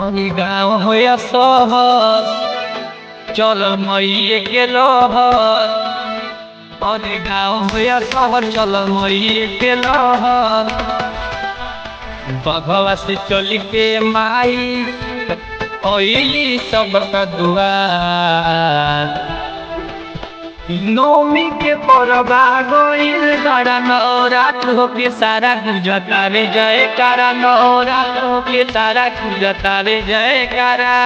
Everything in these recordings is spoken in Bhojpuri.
अहि गाँव होया शहर चल मइये के लहर। अरे गाँव होया शहर चल मइये के लहर। बघवा से चल के माई ओइली सबका दुआर। नौमी के परबा गइल बड़ा नवरात होके सारा गुजता रे जयकारा। नवरात होके सारा गुजता रे जयकारा।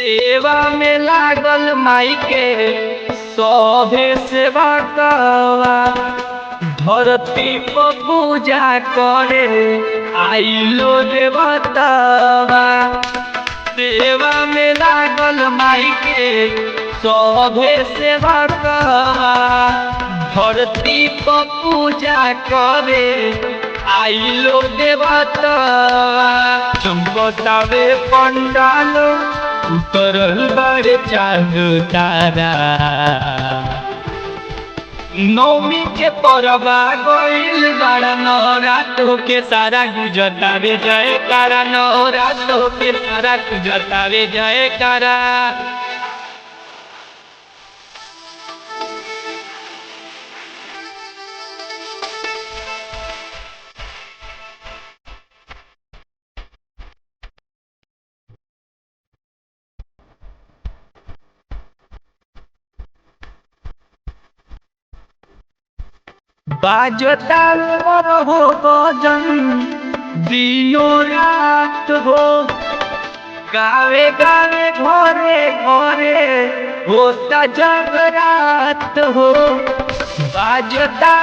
सेवा में लागल माई के सभे सेवा करवा। धरती पर पूजा करे आइलो रे बतावा। सेवा में लागल माई के सभे सेवा करवा। धरती पर पूजा करे आइलो रे बतावा। चमकतावे पंडाल उतरल बड़े चांद तारा। नौमी के परबा गइल बड़ा नवरात होके सारा गुजता रे जयकारा। नवरात होके सारा गुजता रे जयकारा। बाजता हो भजन दिनो रात हो। गावे गावे घरे घरे होता जगरात हो। बाजता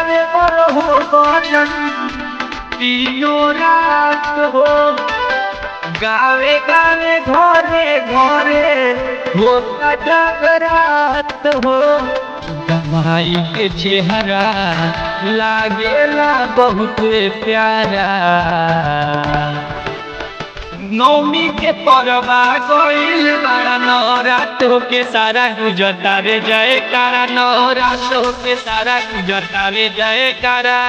हो भजन दिनो रात हो। गावे गावे घरे घरे होता जगरात हो। माई के चेहरा लागेला बहुत प्यारा। नौमी के परबा गइल बड़ा नवरात होके सारा गुजता रे जयकारा। नवरात होके सारा गुजता रे जयकारा।